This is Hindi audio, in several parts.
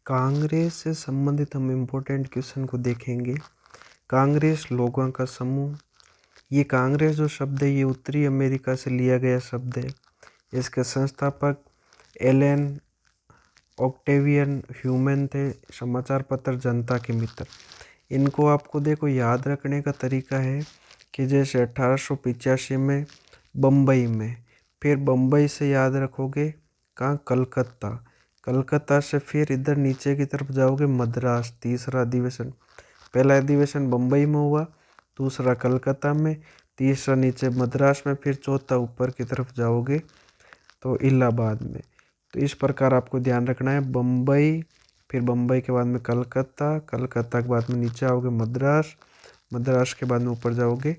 कांग्रेस से संबंधित हम इम्पोर्टेंट क्वेश्चन को देखेंगे। कांग्रेस लोगों का समूह। ये कांग्रेस जो शब्द है ये उत्तरी अमेरिका से लिया गया शब्द है। इसके संस्थापक एलन ऑक्टेवियन ह्यूमन थे। समाचार पत्र जनता के मित्र। इनको आपको देखो याद रखने का तरीका है कि जैसे 1885 में बम्बई में, फिर बम्बई से याद रखोगे कहाँ, कलकत्ता। कलकत्ता से फिर इधर नीचे की तरफ जाओगे मद्रास, तीसरा अधिवेशन। पहला अधिवेशन बम्बई में हुआ, दूसरा कलकत्ता में, तीसरा नीचे मद्रास में, फिर चौथा ऊपर की तरफ जाओगे तो इलाहाबाद में। तो इस प्रकार आपको ध्यान रखना है, बम्बई, फिर बम्बई के बाद में कलकत्ता, कलकत्ता के बाद में नीचे आओगे मद्रास, मद्रास के बाद में ऊपर जाओगे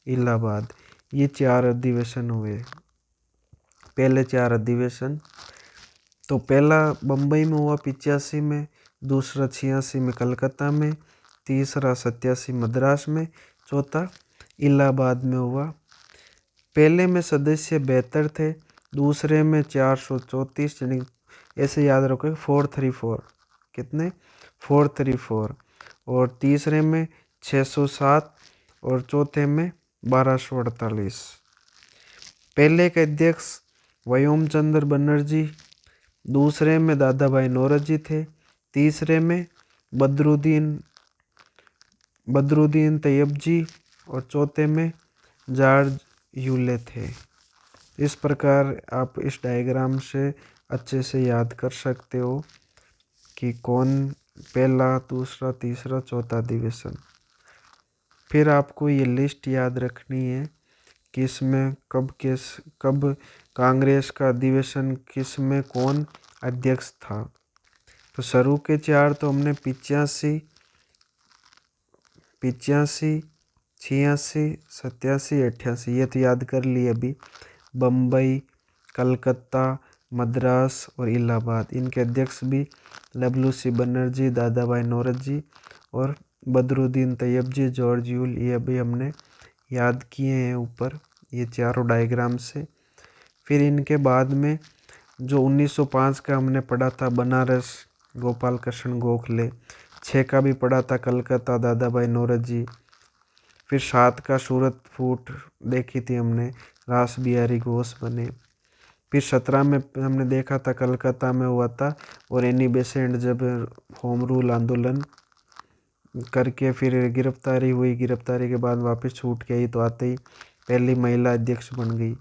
इलाहाबाद। ये 4 अधिवेशन हुए, पहले 4 अधिवेशन। तो पहला बम्बई में हुआ 85 में, दूसरा 86 में कलकत्ता में, तीसरा 87 मद्रास में, चौथा इलाहाबाद में हुआ। पहले में सदस्य 72 थे, दूसरे में 434, यानी ऐसे याद रखो 434, कितने 434, और तीसरे में 607 और चौथे में 1248। पहले के अध्यक्ष व्योम चंद्र बनर्जी, दूसरे में दादा भाई नौरोजी थे, तीसरे में बदरुद्दीन तैयब जी और चौथे में जॉर्ज यूले थे। इस प्रकार आप इस डायग्राम से अच्छे से याद कर सकते हो कि कौन पहला, दूसरा, तीसरा, चौथा अधिवेशन। फिर आपको ये लिस्ट याद रखनी है कि इसमें कब कांग्रेस का अधिवेशन, किस में कौन अध्यक्ष था। तो शुरू के 4 तो हमने 85, 86, 87, 88, ये तो याद कर लिए अभी। बम्बई, कलकत्ता, मद्रास और इलाहाबाद, इनके अध्यक्ष भी WC बनर्जी, दादा भाई नौरोजी और बदरुद्दीन तैयब जी, जॉर्ज यूल, ये अभी हमने याद किए हैं ऊपर ये चारों डायग्राम से। फिर इनके बाद में जो 1905 का हमने पढ़ा था बनारस, गोपाल कृष्ण गोखले। 6 का भी पढ़ा था कलकत्ता, दादा भाई नौरोजी। फिर 7 का सूरत फूट देखी थी हमने, रास बिहारी घोष बने। फिर 17 में हमने देखा था कलकत्ता में हुआ था, और एनी बेसेंट जब होम रूल आंदोलन करके फिर गिरफ्तारी हुई, गिरफ्तारी के बाद वापस छूट के आई तो आते ही पहली महिला अध्यक्ष बन गई।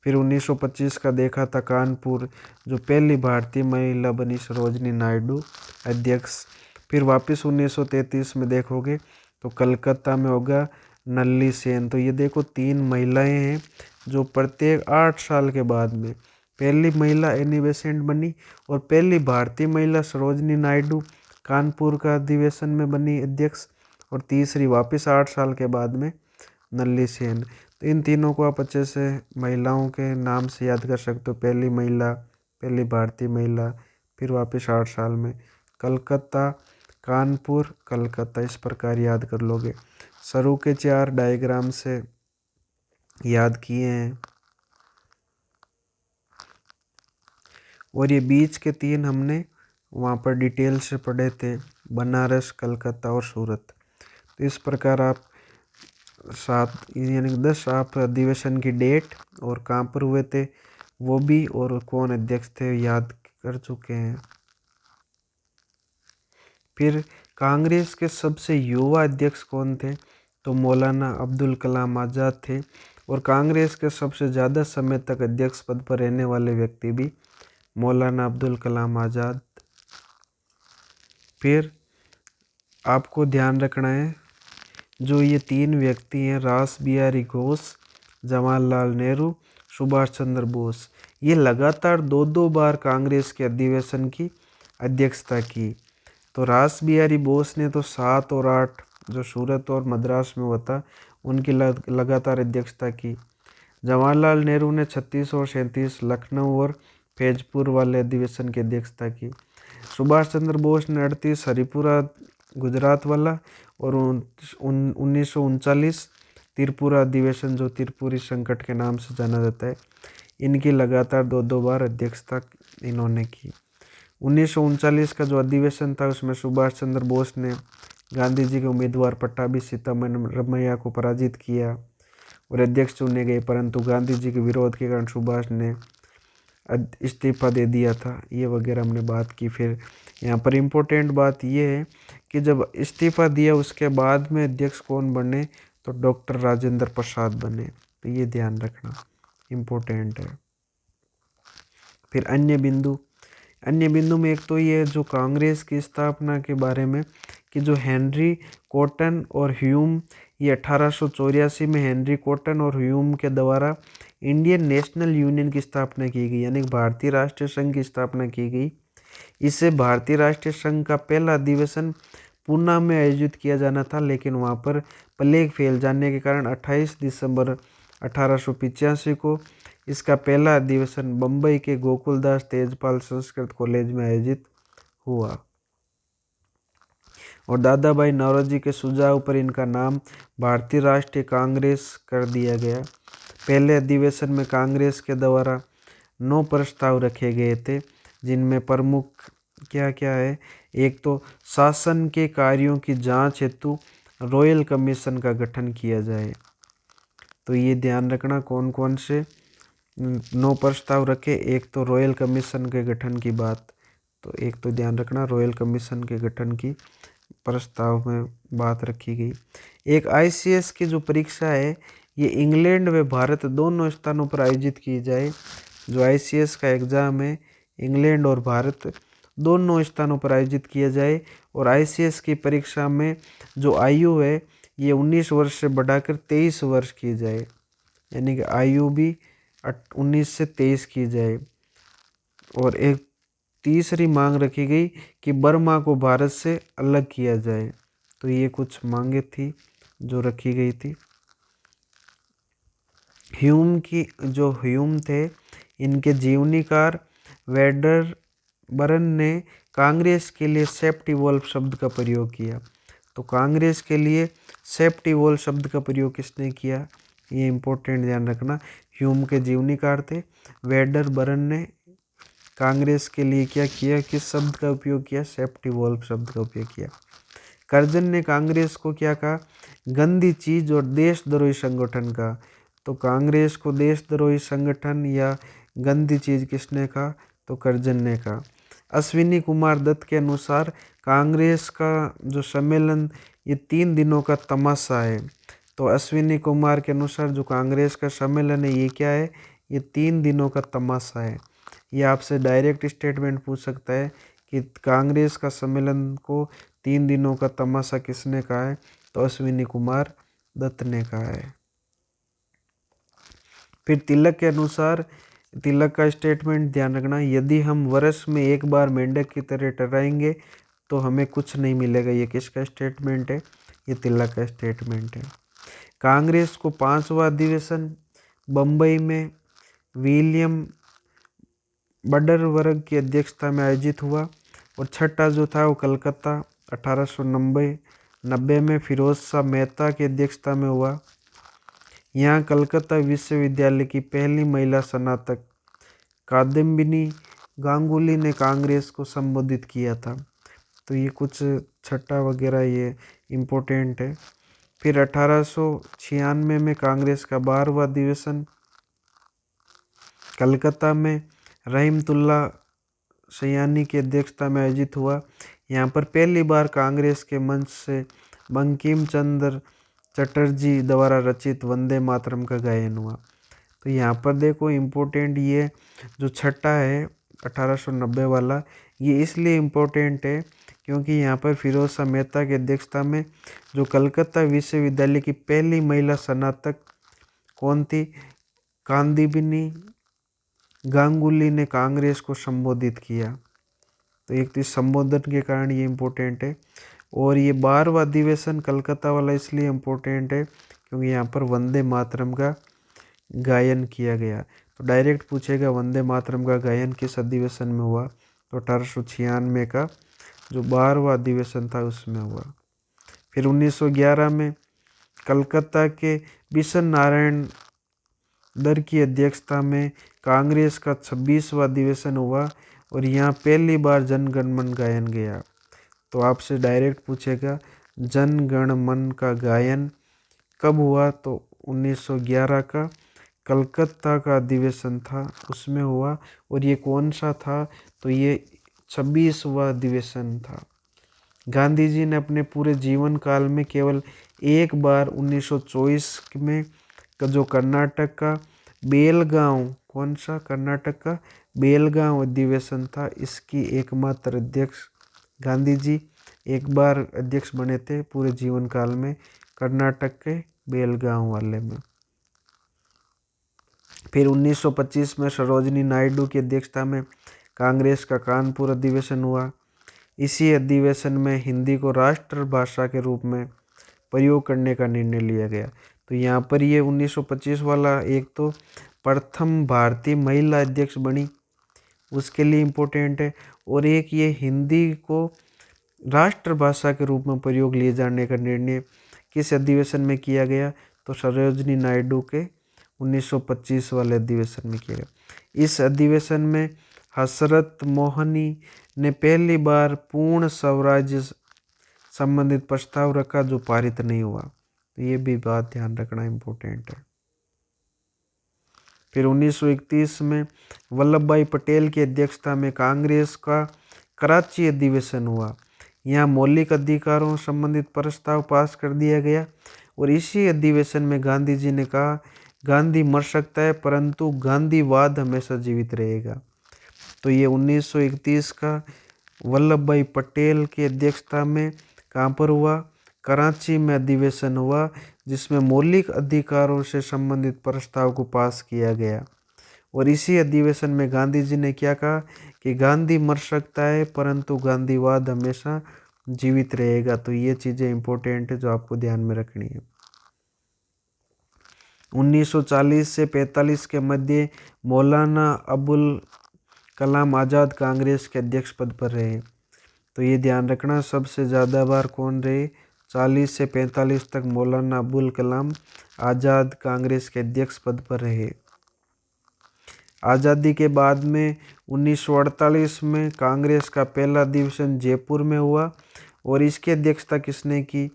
फिर 1925 का देखा था कानपुर, जो पहली भारतीय महिला बनी सरोजनी नायडू अध्यक्ष। फिर वापस 1933 में देखोगे तो कलकत्ता में होगा नल्ली सेन। तो ये देखो 3 महिलाएं हैं जो प्रत्येक 8 साल के बाद में, पहली महिला एनी बेसेंट बनी और पहली भारतीय महिला सरोजनी नायडू कानपुर का अधिवेशन में बनी अध्यक्ष, और तीसरी वापस 8 साल के बाद में नल्ली सेन। तो इन तीनों को आप अच्छे से महिलाओं के नाम से याद कर सकते हो, पहली महिला, पहली भारतीय महिला, फिर वापस 8 साल में कलकत्ता, कानपुर, कलकत्ता, इस प्रकार याद कर लोगे। शुरू के 4 डायग्राम से याद किए हैं, और ये बीच के 3 हमने वहाँ पर डिटेल से पढ़े थे, बनारस, कलकत्ता और सूरत। तो इस प्रकार आप 7 यानी 10 आप अधिवेशन की डेट और कहाँ पर हुए थे वो भी, और कौन अध्यक्ष थे याद कर चुके हैं। फिर कांग्रेस के सबसे युवा अध्यक्ष कौन थे, तो मौलाना अब्दुल कलाम आज़ाद थे। और कांग्रेस के सबसे ज़्यादा समय तक अध्यक्ष पद पर रहने वाले व्यक्ति भी मौलाना अब्दुल कलाम आज़ाद। फिर आपको ध्यान रखना है, जो ये 3 व्यक्ति हैं, रास बिहारी घोष, जवाहरलाल नेहरू, सुभाष चंद्र बोस, ये लगातार 2-2 बार कांग्रेस के अधिवेशन की अध्यक्षता की। तो रास बिहारी बोस ने तो 7 और 8 जो सूरत और मद्रास में हुआ था उनकी लगातार अध्यक्षता की। जवाहरलाल नेहरू ने 36 और 37 लखनऊ और फैजपुर वाले अधिवेशन की अध्यक्षता की। सुभाष चंद्र बोस ने 38 हरिपुरा गुजरात वाला, और 1939 त्रिपुरा अधिवेशन, जो त्रिपुरी संकट के नाम से जाना जाता है, इनकी लगातार 2-2 बार अध्यक्षता इन्होंने की। 1939 का जो अधिवेशन था उसमें सुभाष चंद्र बोस ने गांधी जी के उम्मीदवार पट्टाभी सीतारमैया को पराजित किया और अध्यक्ष चुने गए, परंतु गांधी जी के विरोध के कारण सुभाष ने इस्तीफा दे दिया था। ये वगैरह हमने बात की। फिर यहाँ पर इम्पोर्टेंट बात ये है कि जब इस्तीफा दिया उसके बाद में अध्यक्ष कौन बने, तो डॉक्टर राजेंद्र प्रसाद बने। तो ये ध्यान रखना इम्पोर्टेंट है। फिर अन्य बिंदु में एक तो ये जो कांग्रेस की स्थापना के बारे में कि जो हेनरी कॉटन और ह्यूम, ये 1884 में हेनरी कॉटन और ह्यूम के द्वारा इंडियन नेशनल यूनियन की स्थापना की गई, यानी भारतीय राष्ट्रीय संघ की स्थापना की गई। इससे भारतीय राष्ट्रीय संघ का पहला अधिवेशन पूना में आयोजित किया जाना था, लेकिन वहाँ पर प्लेग फैल जाने के कारण 28 दिसंबर 1885 को इसका पहला अधिवेशन बम्बई के गोकुलदास तेजपाल संस्कृत कॉलेज में आयोजित हुआ और दादा भाई नौरोजी के सुझाव पर इनका नाम भारतीय राष्ट्रीय कांग्रेस कर दिया गया। पहले अधिवेशन में कांग्रेस के द्वारा 9 प्रस्ताव रखे गए थे, जिनमें प्रमुख क्या क्या है। एक तो शासन के कार्यों की जांच हेतु रॉयल कमीशन का गठन किया जाए। तो ये ध्यान रखना कौन कौन से 9 प्रस्ताव रखे। एक तो रॉयल कमीशन के गठन की बात, तो एक तो ध्यान रखना रॉयल कमीशन के गठन की प्रस्ताव में बात रखी गई। एक ICS की जो परीक्षा है ये इंग्लैंड व भारत दोनों स्थानों पर आयोजित की जाए। जो ICS का एग्ज़ाम है इंग्लैंड और भारत दोनों स्थानों पर आयोजित किया जाए। और ICS की परीक्षा में जो आयु है ये 19 वर्ष से बढ़ाकर 23 वर्ष की जाए, यानी कि आयु भी 19 से 23 की जाए। और एक तीसरी मांग रखी गई कि बर्मा को भारत से अलग किया जाए। तो ये कुछ मांगे थी जो रखी गई थी। ह्यूम थे, इनके जीवनीकार वेडर बरन ने कांग्रेस के लिए सेफ्टी वॉल्व शब्द का प्रयोग किया। तो कांग्रेस के लिए सेफ्टी वॉल्व शब्द का प्रयोग किसने किया, ये इम्पोर्टेंट ध्यान रखना। ह्यूम के जीवनीकार थे। वेडर बरन ने कांग्रेस के लिए क्या किया, किस शब्द का उपयोग किया, सेफ्टी वॉल्व शब्द का उपयोग किया। कर्जन ने कांग्रेस को क्या कहा, गंदी चीज और देशद्रोही संगठन का। तो कांग्रेस को देशद्रोही संगठन या गंदी चीज किसने कहा, तो कर्जन ने कहा। अश्विनी कुमार दत्त के अनुसार कांग्रेस का जो सम्मेलन ये 3 दिनों का तमाशा है। तो अश्विनी कुमार के अनुसार जो कांग्रेस का सम्मेलन है ये क्या है, ये 3 दिनों का तमाशा है। ये आपसे डायरेक्ट स्टेटमेंट पूछ सकता है कि कांग्रेस का सम्मेलन को 3 दिनों का तमाशा किसने कहा है, तो अश्विनी कुमार दत्त ने कहा है। फिर तिलक के अनुसार, तिलक का स्टेटमेंट ध्यान रखना, यदि हम वर्ष में एक बार मेंढक की तरह टर्राएंगे तो हमें कुछ नहीं मिलेगा। ये किसका स्टेटमेंट है, ये तिलक का स्टेटमेंट है। कांग्रेस को 5वां अधिवेशन बम्बई में विलियम बटरवर्थ की अध्यक्षता में आयोजित हुआ और छठा जो था वो कलकत्ता 1890 में फिरोज शाह मेहता की अध्यक्षता में हुआ। यहाँ कलकत्ता विश्वविद्यालय की पहली महिला स्नातक कादम्बिनी गांगुली ने कांग्रेस को संबोधित किया था। तो ये कुछ छठा वगैरह ये इम्पोर्टेंट है। फिर 1896 में कांग्रेस का 12वां अधिवेशन कलकत्ता में रहीमतुल्ला सयानी की अध्यक्षता में आयोजित हुआ। यहाँ पर पहली बार कांग्रेस के मंच से बंकिम चंद्र चटर्जी द्वारा रचित वंदे मातरम का गायन हुआ। तो यहाँ पर देखो इम्पोर्टेंट ये जो छठा है 1890 वाला, ये इसलिए इम्पोर्टेंट है क्योंकि यहाँ पर फिरोज शाह मेहता की अध्यक्षता में जो कलकत्ता विश्वविद्यालय की पहली महिला स्नातक कौन थी, कादम्बिनी गांगुली ने कांग्रेस को संबोधित किया। तो एक तो संबोधन के कारण ये इम्पोर्टेंट है। और ये 12वां अधिवेशन कलकत्ता वाला इसलिए इम्पोर्टेंट है क्योंकि यहाँ पर वंदे मातरम का गायन किया गया। तो डायरेक्ट पूछेगा वंदे मातरम का गायन किस अधिवेशन में हुआ, तो 1896 का जो 12वां अधिवेशन था उसमें हुआ। फिर 1911 में कलकत्ता के बिशन नारायण दर की अध्यक्षता में कांग्रेस का 26वां अधिवेशन हुआ और यहाँ पहली बार जन गण मन गायन गया। तो आपसे डायरेक्ट पूछेगा जन गण मन का गायन कब हुआ, तो 1911 का कलकत्ता का अधिवेशन था उसमें हुआ। और ये कौन सा था, तो ये 26वां अधिवेशन था। गांधी जी ने अपने पूरे जीवन काल में केवल एक बार 1924 में जो कर्नाटक का बेलगांव, कौन सा, कर्नाटक का बेलगांव अधिवेशन था, इसकी एकमात्र अध्यक्ष गांधी जी एक बार अध्यक्ष बने थे पूरे जीवन काल में, कर्नाटक के बेलगांव वाले में। फिर 1925 में सरोजिनी नायडू की अध्यक्षता में कांग्रेस का कानपुर अधिवेशन हुआ। इसी अधिवेशन में हिंदी को राष्ट्रभाषा के रूप में प्रयोग करने का निर्णय लिया गया। तो यहाँ पर ये 1925 वाला एक तो प्रथम भारतीय महिला अध्यक्ष बनी, उसके लिए इम्पोर्टेंट है। और एक ये हिंदी को राष्ट्रभाषा के रूप में प्रयोग लिए जाने का निर्णय किस अधिवेशन में किया गया, तो सरोजिनी नायडू के 1925 वाले अधिवेशन में किया गया। इस अधिवेशन में हसरत मोहनी ने पहली बार पूर्ण स्वराज्य संबंधित प्रस्ताव रखा जो पारित नहीं हुआ। तो ये भी बात ध्यान रखना इम्पोर्टेंट है। फिर 1931 में वल्लभ भाई पटेल की अध्यक्षता में कांग्रेस का कराची अधिवेशन हुआ। यहाँ मौलिक अधिकारों संबंधित प्रस्ताव पास कर दिया गया। और इसी अधिवेशन में गांधी जी ने कहा गांधी मर सकता है परंतु गांधीवाद हमेशा जीवित रहेगा। तो ये 1931 का वल्लभ भाई पटेल की अध्यक्षता में कहाँ पर हुआ, कराची में अधिवेशन हुआ, जिसमें मौलिक अधिकारों से संबंधित प्रस्ताव को पास किया गया। और इसी अधिवेशन में गांधी जी ने क्या कहा कि गांधी मर सकता है परंतु गांधीवाद हमेशा जीवित रहेगा। तो ये चीज़ें इंपॉर्टेंट है जो आपको ध्यान में रखनी है। 1940 से 45 के मध्य मौलाना अबुल कलाम आज़ाद कांग्रेस के अध्यक्ष पद पर रहे। तो ये ध्यान रखना सबसे ज़्यादा बार कौन रहे, 40 से 45 तक मौलाना अबुल कलाम आज़ाद कांग्रेस के अध्यक्ष पद पर रहे। आज़ादी के बाद में 1948 में कांग्रेस का पहला अधिवेशन जयपुर में हुआ। और इसकी अध्यक्षता किसने की,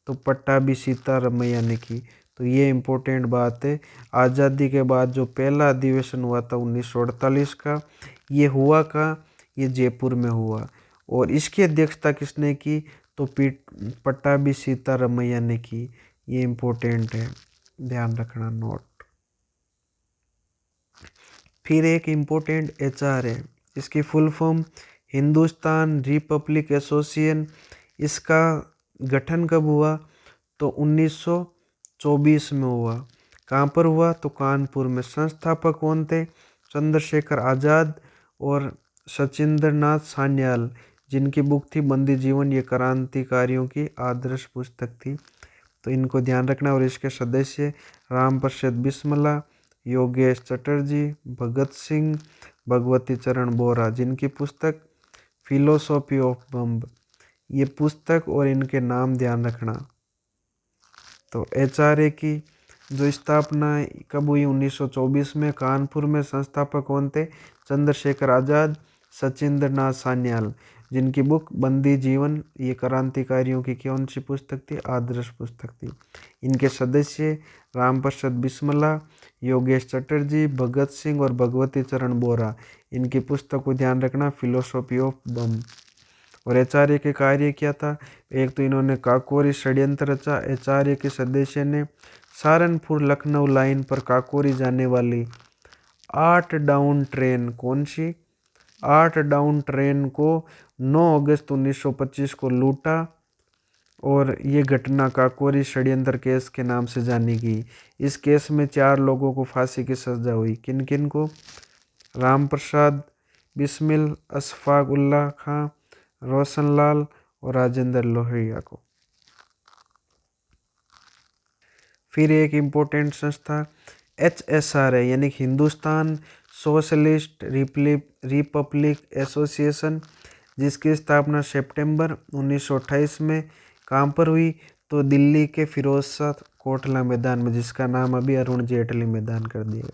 तो पट्टाभी सीतारमैया ने की। तो ये इम्पोर्टेंट बात है। आज़ादी के बाद जो पहला अधिवेशन हुआ था 1948 का, ये हुआ का, ये जयपुर में हुआ। और इसकी अध्यक्षता किसने की, तो पट्टाभी सीतारमैया ने की। ये इम्पोर्टेंट है, ध्यान रखना नोट। फिर एक इम्पोर्टेंट एचआर है, इसकी full form Hindustan Republic association. इसका गठन कब हुआ, तो 1924 में हुआ। कहाँ पर हुआ, तो कानपुर में। संस्थापक कौन थे, चंद्रशेखर आज़ाद और सचिंद्रनाथ सान्याल, जिनकी बुक थी बंदी जीवन। ये क्रांतिकारियों की आदर्श पुस्तक थी, तो इनको ध्यान रखना। और इसके सदस्य राम प्रसाद बिस्मिल्ला, योगेश चटर्जी, भगत सिंह, भगवती चरण बोरा, जिनकी पुस्तक फिलोसॉफी ऑफ बम्ब, ये पुस्तक और इनके नाम ध्यान रखना। तो एचआरए की जो स्थापना कब हुई, 1924 में। कानपुर में संस्थापक कौन थे, चंद्रशेखर आज़ाद, सचिंद्रनाथ सान्याल, जिनकी बुक बंदी जीवन, ये क्रांतिकारियों की कौन सी पुस्तक थी, आदर्श पुस्तक थी। इनके सदस्य राम प्रसाद बिस्मिल्ला, योगेश चटर्जी, भगत सिंह और भगवती चरण बोरा, इनकी पुस्तक को ध्यान रखना, फिलोसॉफी ऑफ बम। और एचआरए के कार्य क्या था, एक तो इन्होंने काकोरी षड्यंत्र रचा। एचआरए के सदस्य ने सहारनपुर लखनऊ लाइन पर काकोरी जाने वाली 8 डाउन ट्रेन, कौन सी, 8 डाउन ट्रेन को 9 अगस्त 1925 को लूटा। और ये घटना काकोरी षड्यंत्र केस के नाम से जानी गई। इस केस में 4 लोगों को फांसी की सजा हुई। किन किन को, राम प्रसाद बिस्मिल, अशफाक उल्लाह खां, रोशनलाल और राजेंद्र लोहिया को। फिर एक इम्पोर्टेंट संस्था HSR है, यानी हिंदुस्तान सोशलिस्ट रिपब्लिक एसोसिएशन, जिसकी स्थापना सितंबर 1928 में कहाँ पर हुई, तो दिल्ली के फिरोज शाह कोटला मैदान में, जिसका नाम अभी अरुण जेटली मैदान कर दिया।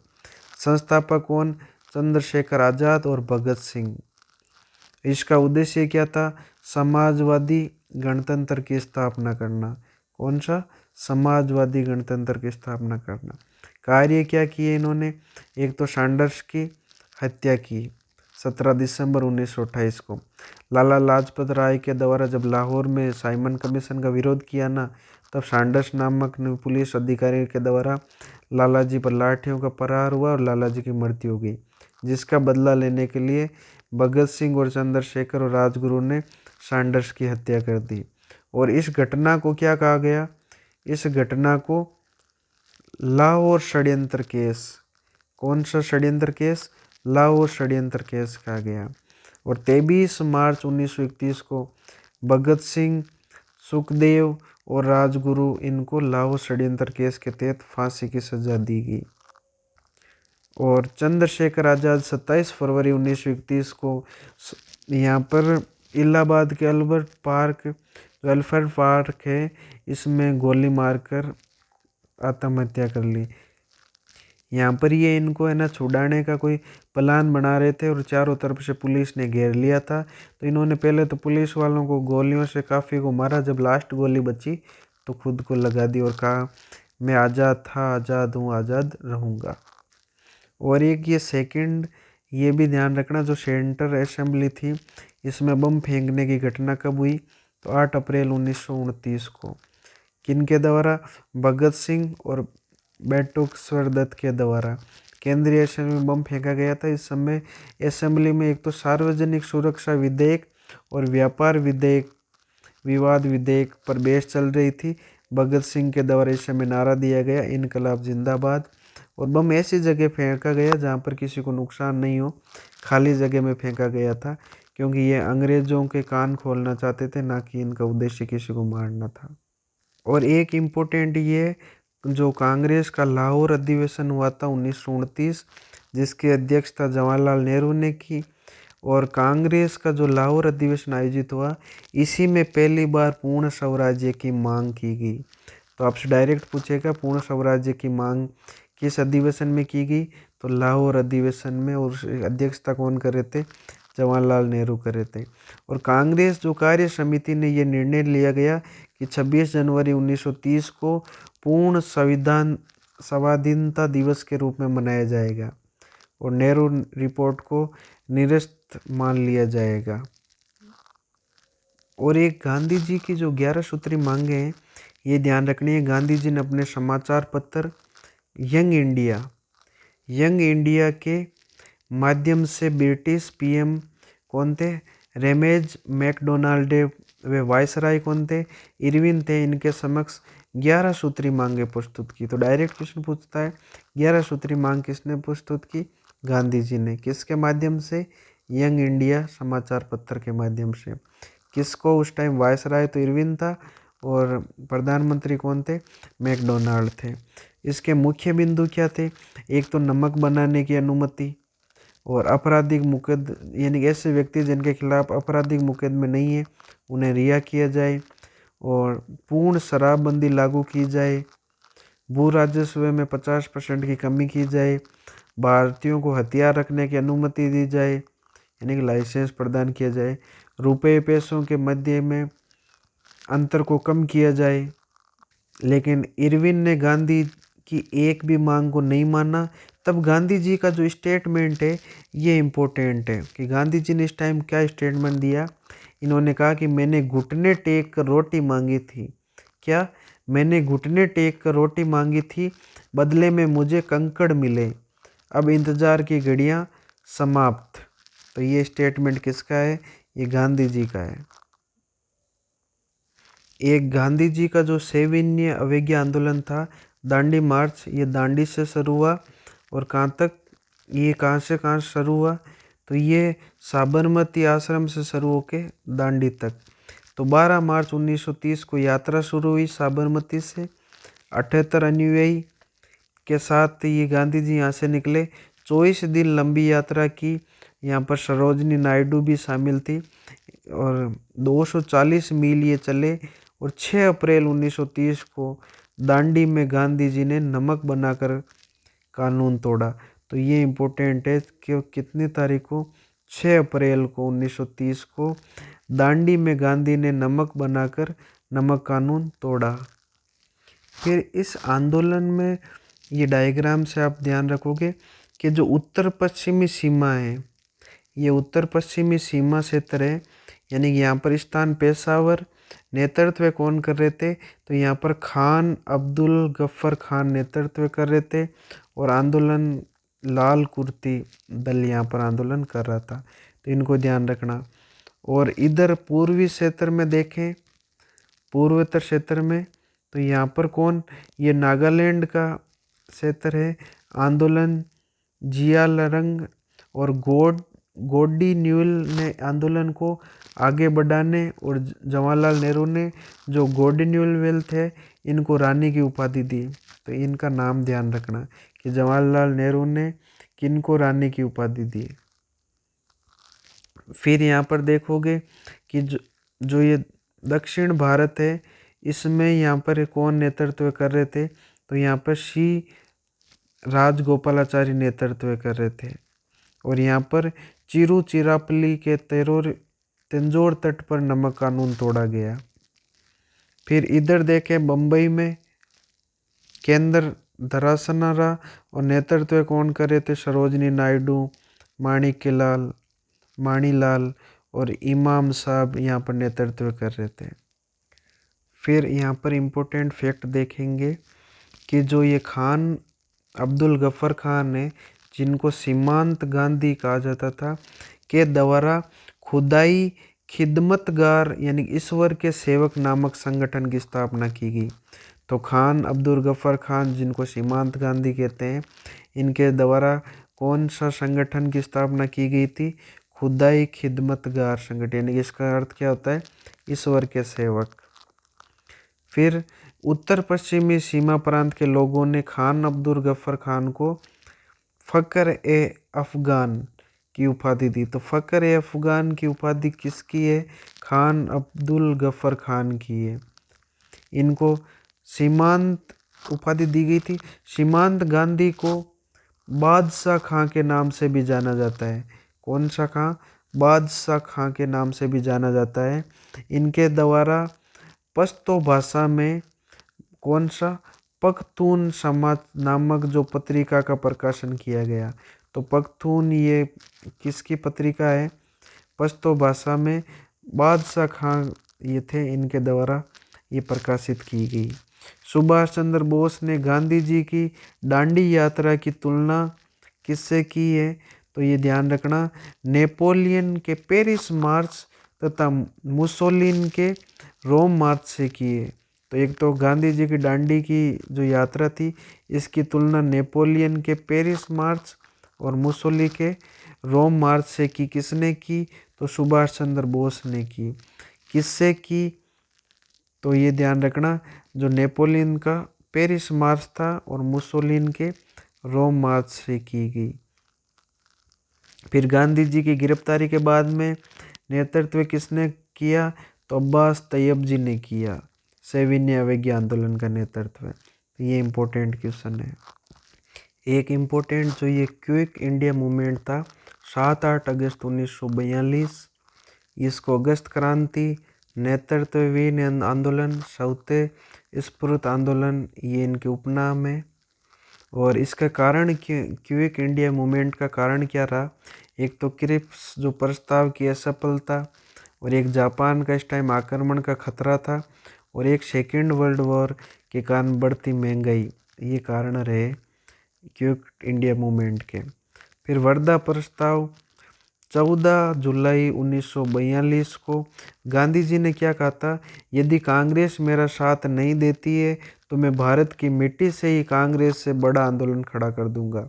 संस्थापक कौन, चंद्रशेखर आज़ाद और भगत सिंह। इसका उद्देश्य क्या था? समाजवादी गणतंत्र की स्थापना करना। कौन सा? समाजवादी गणतंत्र की स्थापना करना। कार्य क्या किए इन्होंने? एक तो सैंडर्स की हत्या की 17 दिसंबर 1928 को। लाला लाजपत राय के द्वारा जब लाहौर में साइमन कमीशन का विरोध किया ना, तब सैंडर्स नामक पुलिस अधिकारी के द्वारा लाला जी पर लाठियों का प्रहार हुआ और लाला जी की मृत्यु हो गई, जिसका बदला लेने के लिए भगत सिंह और चंद्रशेखर और राजगुरु ने सैंडर्स की हत्या कर दी। और इस घटना को क्या कहा गया? इस घटना को लाहौर षड्यंत्र केस। कौन सा षड्यंत्र केस? लाहौर षड्यंत्र केस कहा गया। और 23 मार्च 1931 को भगत सिंह, सुखदेव और राजगुरु इनको लाहौर षड्यंत्र केस के तहत फांसी की सजा दी गई। और चंद्रशेखर आज़ाद 27 फरवरी 1931 को यहाँ पर इलाहाबाद के अल्बर्ट पार्क, वेलफेयर पार्क है, इसमें गोली मारकर आत्महत्या कर ली। यहाँ पर ये इनको है ना छुड़ाने का कोई प्लान बना रहे थे और चारों तरफ से पुलिस ने घेर लिया था। तो इन्होंने पहले तो पुलिस वालों को गोलियों से काफ़ी को मारा, जब लास्ट गोली बची तो खुद को लगा दी और कहा मैं आज़ाद था, आज़ाद हूँ, आज़ाद रहूँगा। और एक ये सेकंड ये भी ध्यान रखना, जो सेंटर असेंबली थी इसमें बम फेंकने की घटना कब हुई? तो 8 अप्रैल 1929 को। किनके द्वारा? भगत सिंह और बटुकेश्वर दत्त के द्वारा केंद्रीय असेंबली में बम फेंका गया था। इस समय असेंबली में एक तो सार्वजनिक सुरक्षा विधेयक और व्यापार विधेयक, विवाद विधेयक पर बहस चल रही थी। भगत सिंह के द्वारा इस समय नारा दिया गया इनकलाब जिंदाबाद। और बम ऐसी जगह फेंका गया जहाँ पर किसी को नुकसान नहीं हो, खाली जगह में फेंका गया था, क्योंकि ये अंग्रेजों के कान खोलना चाहते थे, ना कि इनका उद्देश्य किसी को मारना था। और एक इम्पोर्टेंट ये, जो कांग्रेस का लाहौर अधिवेशन हुआ था 1929, जिसकी अध्यक्षता जवाहरलाल नेहरू ने की, और कांग्रेस का जो लाहौर अधिवेशन आयोजित हुआ, इसी में पहली बार पूर्ण स्वराज्य की मांग की गई। तो आपसे डायरेक्ट पूछेगा पूर्ण स्वराज्य की मांग किस अधिवेशन में की गई? तो लाहौर अधिवेशन में। और अध्यक्षता कौन कर रहे थे? जवाहरलाल नेहरू कर रहे थे। और कांग्रेस जो कार्य समिति ने ये निर्णय लिया गया कि 26 जनवरी 1930 को पूर्ण संविधान स्वाधीनता दिवस के रूप में मनाया जाएगा और नेहरू रिपोर्ट को निरस्त मान लिया जाएगा। और एक गांधी जी की जो 11 सूत्री मांगे हैं, ये ध्यान रखनी है। गांधी जी ने अपने समाचार पत्र यंग इंडिया के माध्यम से ब्रिटिश पीएम कौन थे? रेमेज मैकडोनाल्ड। वे वायसराय कौन थे? इरविन थे। इनके समक्ष 11 सूत्री मांगे प्रस्तुत की। तो डायरेक्ट क्वेश्चन पूछता है 11 सूत्री मांग किसने प्रस्तुत की? गांधी जी ने। किसके माध्यम से? यंग इंडिया समाचार पत्र के माध्यम से। किसको उस टाइम वायसराय तो इरविन था और प्रधानमंत्री कौन थे? मैकडोनाल्ड थे। इसके मुख्य बिंदु क्या थे? एक तो नमक बनाने की अनुमति और आपराधिक यानी ऐसे व्यक्ति जिनके खिलाफ आपराधिक मुकदमे नहीं है उन्हें रिहा किया जाए, और पूर्ण शराबबंदी लागू की जाए, भू राजस्व में 50% की कमी की जाए, भारतीयों को हथियार रखने की अनुमति दी जाए यानी कि लाइसेंस प्रदान किया जाए, रुपए पैसों के मध्य में अंतर को कम किया जाए। लेकिन इरविन ने गांधी की एक भी मांग को नहीं माना। तब गांधी जी का जो स्टेटमेंट है ये इम्पोर्टेंट है कि गांधी जी ने इस टाइम क्या स्टेटमेंट दिया। इन्होंने कहा कि मैंने घुटने टेक कर रोटी मांगी थी। क्या? मैंने घुटने टेक कर रोटी मांगी थी, बदले में मुझे कंकड़ मिले, अब इंतजार की घड़ियां समाप्त। तो ये स्टेटमेंट किसका है? ये गांधी जी का है। एक गांधी जी का जो सविनय अवज्ञा आंदोलन था, दांडी मार्च, ये दांडी से शुरू हुआ और कहाँ तक? ये कहाँ से कहाँ शुरू हुआ? तो ये साबरमती आश्रम से शुरू होके दांडी तक। तो 12 मार्च 1930 को यात्रा शुरू हुई साबरमती से। 78 अनुयायी के साथ ये गांधी जी यहाँ से निकले। 24 दिन लंबी यात्रा की। यहाँ पर सरोजनी नायडू भी शामिल थी और 240 मील ये चले। और 6 अप्रैल 1930 को दांडी में गांधी जी ने नमक बनाकर कानून तोड़ा। तो ये इम्पोर्टेंट है कि कितनी तारीख को? 6 अप्रैल को 1930 को दांडी में गांधी ने नमक बनाकर नमक कानून तोड़ा। फिर इस आंदोलन में ये डायग्राम से आप ध्यान रखोगे कि जो उत्तर पश्चिमी सीमा है, ये उत्तर पश्चिमी सीमा क्षेत्र है, यानी कि यहाँ पर स्थान पेशावर। नेतृत्व कौन कर रहे थे? तो यहाँ पर खान अब्दुल गफ्फर खान नेतृत्व कर रहे थे और आंदोलन लाल कुर्ती दल यहाँ पर आंदोलन कर रहा था, तो इनको ध्यान रखना। और इधर पूर्वी क्षेत्र में देखें, पूर्वोत्तर क्षेत्र में, तो यहाँ पर कौन? ये नागालैंड का क्षेत्र है। आंदोलन जियालरंग और गोडी न्यूल ने आंदोलन को आगे बढ़ाने और जवाहरलाल नेहरू ने जो गोडी न्यूल थे इनको रानी की उपाधि दी। तो इनका नाम ध्यान रखना कि जवाहरलाल नेहरू ने किनको रानी की उपाधि दी। फिर यहाँ पर देखोगे कि जो ये दक्षिण भारत है, इसमें यहाँ पर कौन नेतृत्व कर रहे थे? तो यहाँ पर श्री राजगोपालाचारी नेतृत्व कर रहे थे। और यहाँ पर चिरुचिरापल्ली के तंजौर तट पर नमक कानून तोड़ा गया। फिर इधर देखें बम्बई में केंद्र धरासनारा और नेतृत्व कौन कर रहे थे? सरोजनी नायडू, माणीलाल और इमाम साहब यहाँ पर नेतृत्व कर रहे थे। फिर यहाँ पर इम्पोर्टेंट फैक्ट देखेंगे कि जो ये खान अब्दुल गफ्फर खान है, जिनको सीमांत गांधी कहा जाता था, के द्वारा खुदाई खिदमतगार यानी ईश्वर के सेवक नामक संगठन की स्थापना की गई। तो खान अब्दुल गफ्फर खान, जिनको सीमांत गांधी कहते हैं, इनके द्वारा कौन सा संगठन की स्थापना की गई थी? खुदाई खिदमतगार संगठन, यानी इसका अर्थ क्या होता है? ईश्वर के सेवक। फिर उत्तर पश्चिमी सीमा प्रांत के लोगों ने खान अब्दुल गफ्फर खान को फ़ख्र ए अफ़गान की उपाधि दी। तो फ़ख्र ए अफ़गान की उपाधि किसकी है? खान अब्दुल गफ्फर खान की है। इनको सीमांत उपाधि दी गई थी। सीमांत गांधी को बादशाह खां के नाम से भी जाना जाता है। कौन सा खां? बादशाह खां के नाम से भी जाना जाता है। इनके द्वारा पश्तो भाषा में कौन सा? पख्तून समाज नामक जो पत्रिका का प्रकाशन किया गया। तो पख्तून ये किसकी पत्रिका है? पश्तो भाषा में बादशाह खां ये थे, इनके द्वारा ये प्रकाशित की गई। सुभाष चंद्र बोस ने गांधी जी की दांडी यात्रा की तुलना किससे की है? तो ये ध्यान रखना, नेपोलियन के पेरिस मार्च तथा मुसोलिन के रोम मार्च से की है। तो एक तो गांधी जी की दांडी की जो यात्रा थी, इसकी तुलना नेपोलियन के पेरिस मार्च और मुसोली के रोम मार्च से की। किसने की? तो सुभाष चंद्र बोस ने की। किससे की? तो ये ध्यान रखना, जो नेपोलियन का पेरिस मार्च था और मुसोलिन के रोम मार्च से की गई। फिर गांधी जी की गिरफ्तारी के बाद में नेतृत्व किसने किया? तो अब्बास तैयब जी ने किया सविनय अवज्ञा आंदोलन का नेतृत्व। ये इम्पोर्टेंट क्वेश्चन है। एक इम्पोर्टेंट जो ये क्विक इंडिया मूवमेंट था 7-8 अगस्त 1942, इसको अगस्त क्रांति, नेतृत्वहीन आंदोलन, सौते स्फूर्त आंदोलन, ये इनके उपनाम है। और इसका कारण क्विक इंडिया मूवमेंट का कारण क्या रहा? एक तो क्रिप्स जो प्रस्ताव की असफलता, और एक जापान का इस टाइम आक्रमण का खतरा था, और एक सेकेंड वर्ल्ड वॉर के कारण बढ़ती महंगाई, ये कारण रहे क्विक इंडिया मूवमेंट के। फिर वर्धा प्रस्ताव 14 जुलाई 1942 को गांधी जी ने क्या कहा था? यदि कांग्रेस मेरा साथ नहीं देती है तो मैं भारत की मिट्टी से ही कांग्रेस से बड़ा आंदोलन खड़ा कर दूंगा।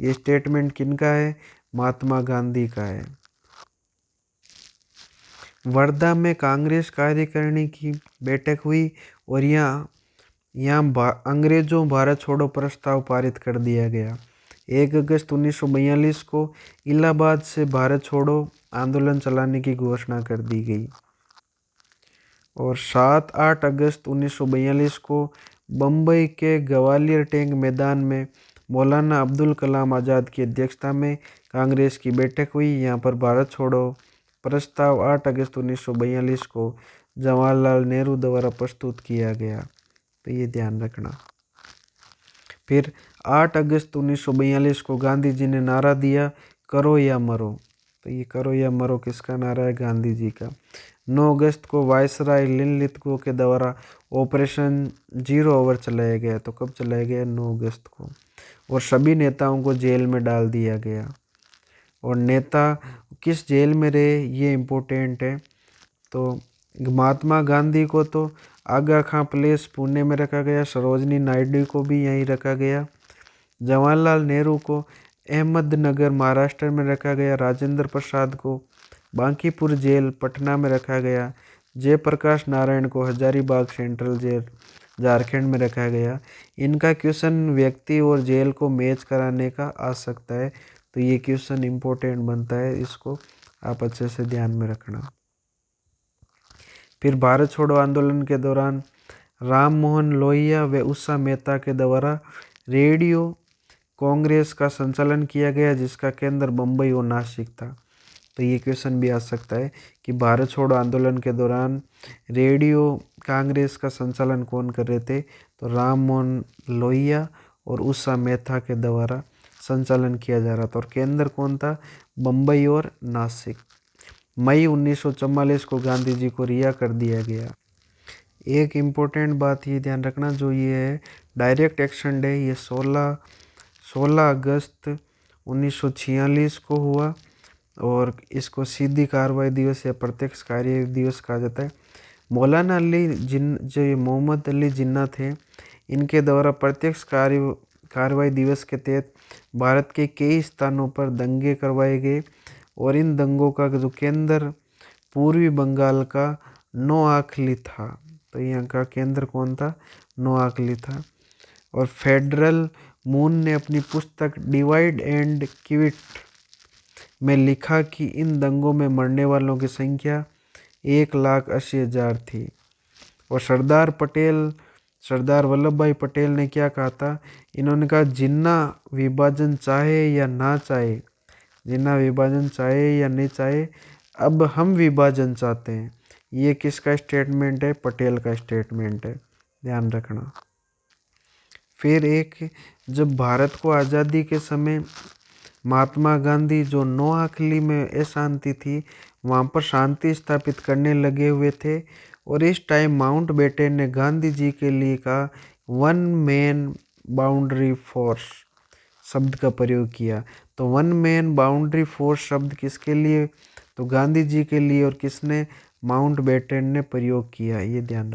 ये स्टेटमेंट किनका है? महात्मा गांधी का है। वर्धा में कांग्रेस कार्यकारिणी की बैठक हुई और यहाँ अंग्रेजों भारत छोड़ो प्रस्ताव पारित कर दिया गया। 1 अगस्त 1942 को इलाहाबाद से भारत छोड़ो आंदोलन चलाने की घोषणा कर दी गई। और 7-8 अगस्त 1942 को बम्बई के ग्वालियर टैंक मैदान में मौलाना अब्दुल कलाम आज़ाद की अध्यक्षता में कांग्रेस की बैठक हुई। यहाँ पर भारत छोड़ो प्रस्ताव 8 अगस्त 1942 को जवाहरलाल नेहरू द्वारा प्रस्तुत किया गया। तो ये ध्यान रखना। फिर 8 अगस्त 1942 को गांधी जी ने नारा दिया, करो या मरो। तो ये करो या मरो किसका नारा है? गांधी जी का। 9 अगस्त को वायसराय लिनलिथगो के द्वारा ऑपरेशन जीरो ओवर चलाया गया। तो कब चलाया गया? 9 अगस्त को। और सभी नेताओं को जेल में डाल दिया गया। और नेता किस जेल में रहे ये इम्पोर्टेंट है। तो महात्मा गांधी को तो आगा खां प्लेस पुणे में रखा गया, सरोजनी नायडू को भी यहीं रखा गया, जवाहरलाल नेहरू को अहमदनगर महाराष्ट्र में रखा गया, राजेंद्र प्रसाद को बांकीपुर जेल पटना में रखा गया, जयप्रकाश नारायण को हजारीबाग सेंट्रल जेल झारखंड में रखा गया। इनका क्वेश्चन व्यक्ति और जेल को मैच कराने का आ सकता है। तो ये क्वेश्चन इम्पोर्टेंट बनता है, इसको आप अच्छे से ध्यान में रखना। फिर भारत छोड़ो आंदोलन के दौरान राम मोहन लोहिया व उषा मेहता के द्वारा रेडियो कांग्रेस का संचालन किया गया, जिसका केंद्र बम्बई और नासिक था। तो ये क्वेश्चन भी आ सकता है कि भारत छोड़ो आंदोलन के दौरान रेडियो कांग्रेस का संचालन कौन कर रहे थे? तो राम मोहन लोहिया और उषा मेहता के द्वारा संचालन किया जा रहा था। और केंद्र कौन था? बम्बई और नासिक। मई 1944 को गांधी जी को रिहा कर दिया गया। एक इम्पोर्टेंट बात ये ध्यान रखना, जो ये है डायरेक्ट एक्शन डे, ये 16 अगस्त 1946 को हुआ और इसको सीधी कार्रवाई दिवस या प्रत्यक्ष कार्य दिवस कहा जाता है। मौलाना अली जो मोहम्मद अली जिन्ना थे, इनके द्वारा प्रत्यक्ष कार्रवाई दिवस के तहत भारत के कई स्थानों पर दंगे करवाए गए और इन दंगों का जो केंद्र पूर्वी बंगाल का नोआखली था। तो यहाँ का केंद्र कौन था? नोआखली था। और फेडरल मून ने अपनी पुस्तक डिवाइड एंड क्विट में लिखा कि इन दंगों में मरने वालों की संख्या 1,80,000 थी। और सरदार वल्लभ भाई पटेल ने क्या कहा था? इन्होंने कहा, जिन्ना विभाजन चाहे या ना चाहे, जिन्ना विभाजन चाहे या नहीं चाहे, अब हम विभाजन चाहते हैं। ये किसका स्टेटमेंट है? पटेल का स्टेटमेंट है, ध्यान रखना। फिर एक, जब भारत को आज़ादी के समय महात्मा गांधी जो नोआखली में अशांति थी वहाँ पर शांति स्थापित करने लगे हुए थे। और इस टाइम माउंटबेटन ने गांधी जी के लिए कहा, वन मैन बाउंड्री फोर्स शब्द का प्रयोग किया। तो वन मैन बाउंड्री फोर्स शब्द किसके लिए? तो गांधी जी के लिए। और किसने? माउंटबेटन ने प्रयोग किया, ये ध्यान